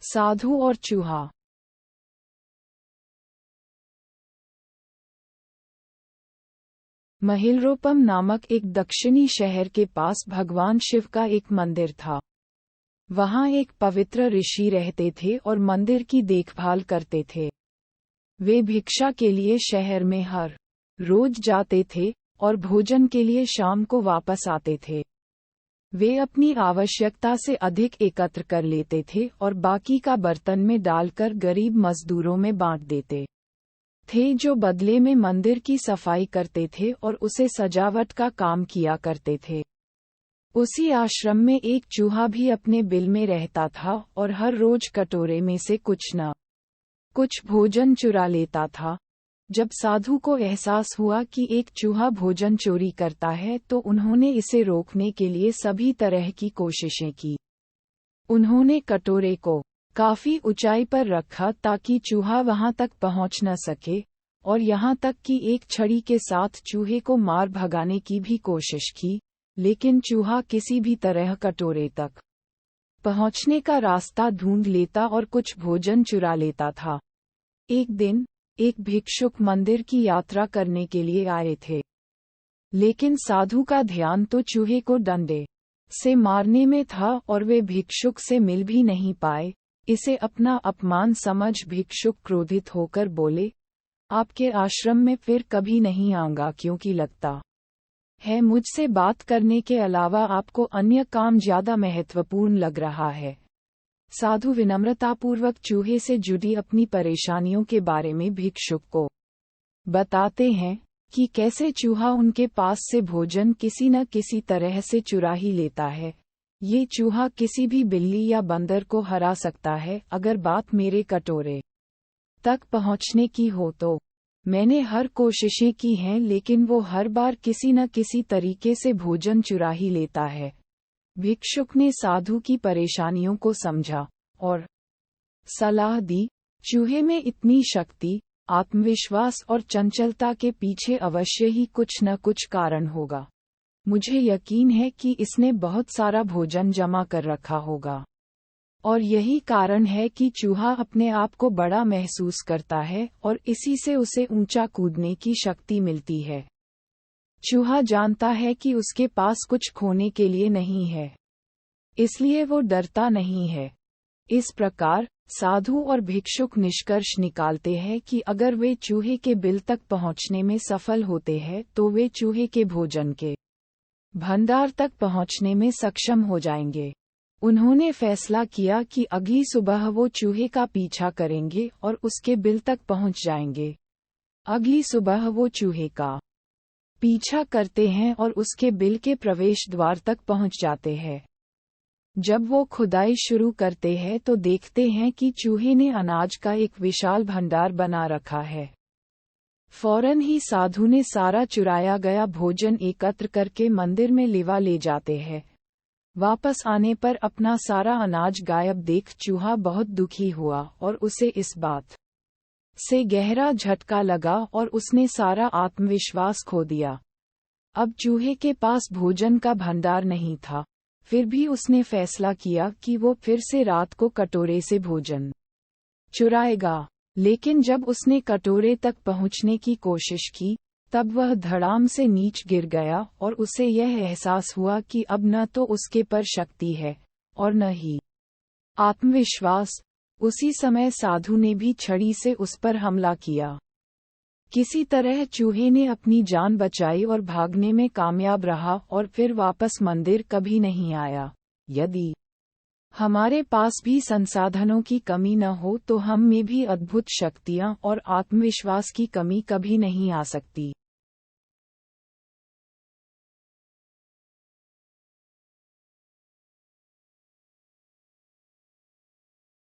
साधु और चूहा। महिलरोपम नामक एक दक्षिणी शहर के पास भगवान शिव का एक मंदिर था। वहां एक पवित्र ऋषि रहते थे और मंदिर की देखभाल करते थे। वे भिक्षा के लिए शहर में हर रोज जाते थे और भोजन के लिए शाम को वापस आते थे। वे अपनी आवश्यकता से अधिक एकत्र कर लेते थे और बाकी का बर्तन में डालकर गरीब मजदूरों में बांट देते थे, जो बदले में मंदिर की सफाई करते थे और उसे सजावट का काम किया करते थे। उसी आश्रम में एक चूहा भी अपने बिल में रहता था और हर रोज कटोरे में से कुछ न कुछ भोजन चुरा लेता था। जब साधु को एहसास हुआ कि एक चूहा भोजन चोरी करता है तो उन्होंने इसे रोकने के लिए सभी तरह की कोशिशें की। उन्होंने कटोरे को काफी ऊंचाई पर रखा ताकि चूहा वहां तक पहुंच न सके, और यहां तक कि एक छड़ी के साथ चूहे को मार भगाने की भी कोशिश की, लेकिन चूहा किसी भी तरह कटोरे तक पहुंचने का रास्ता ढूंढ लेता और कुछ भोजन चुरा लेता था। एक दिन एक भिक्षुक मंदिर की यात्रा करने के लिए आए थे, लेकिन साधु का ध्यान तो चूहे को डंडे से मारने में था और वे भिक्षुक से मिल भी नहीं पाए। इसे अपना अपमान समझ भिक्षुक क्रोधित होकर बोले, आपके आश्रम में फिर कभी नहीं आऊंगा, क्योंकि लगता है मुझसे बात करने के अलावा आपको अन्य काम ज्यादा महत्वपूर्ण लग रहा है। साधु विनम्रतापूर्वक चूहे से जुड़ी अपनी परेशानियों के बारे में भिक्षुक को बताते हैं कि कैसे चूहा उनके पास से भोजन किसी न किसी तरह से चुरा ही लेता है। ये चूहा किसी भी बिल्ली या बंदर को हरा सकता है। अगर बात मेरे कटोरे तक पहुंचने की हो तो मैंने हर कोशिशें की हैं, लेकिन वो हर बार किसी न किसी तरीके से भोजन चुरा ही लेता है। भिक्षुक ने साधु की परेशानियों को समझा और सलाह दी, चूहे में इतनी शक्ति, आत्मविश्वास और चंचलता के पीछे अवश्य ही कुछ न कुछ कारण होगा। मुझे यकीन है कि इसने बहुत सारा भोजन जमा कर रखा होगा, और यही कारण है कि चूहा अपने आप को बड़ा महसूस करता है और इसी से उसे ऊंचा कूदने की शक्ति मिलती है। चूहा जानता है कि उसके पास कुछ खोने के लिए नहीं है, इसलिए वो डरता नहीं है। इस प्रकार साधु और भिक्षुक निष्कर्ष निकालते हैं कि अगर वे चूहे के बिल तक पहुंचने में सफल होते हैं तो वे चूहे के भोजन के भंडार तक पहुंचने में सक्षम हो जाएंगे। उन्होंने फैसला किया कि अगली सुबह वो चूहे का पीछा करेंगे और उसके बिल तक पहुंच जाएंगे। अगली सुबह वो चूहे का पीछा करते हैं और उसके बिल के प्रवेश द्वार तक पहुंच जाते हैं। जब वो खुदाई शुरू करते हैं तो देखते हैं कि चूहे ने अनाज का एक विशाल भंडार बना रखा है। फौरन ही साधु ने सारा चुराया गया भोजन एकत्र करके मंदिर में ले जाते हैं। वापस आने पर अपना सारा अनाज गायब देख चूहा बहुत दुखी हुआ और उसे इस बात से गहरा झटका लगा और उसने सारा आत्मविश्वास खो दिया। अब चूहे के पास भोजन का भंडार नहीं था, फिर भी उसने फैसला किया कि वो फिर से रात को कटोरे से भोजन चुराएगा। लेकिन जब उसने कटोरे तक पहुंचने की कोशिश की, तब वह धड़ाम से नीच गिर गया और उसे यह एहसास हुआ कि अब न तो उसके पर शक्ति है और न ही आत्मविश्वास। उसी समय साधु ने भी छड़ी से उस पर हमला किया। किसी तरह चूहे ने अपनी जान बचाई और भागने में कामयाब रहा और फिर वापस मंदिर कभी नहीं आया। यदि हमारे पास भी संसाधनों की कमी न हो तो हम में भी अद्भुत शक्तियां और आत्मविश्वास की कमी कभी नहीं आ सकती।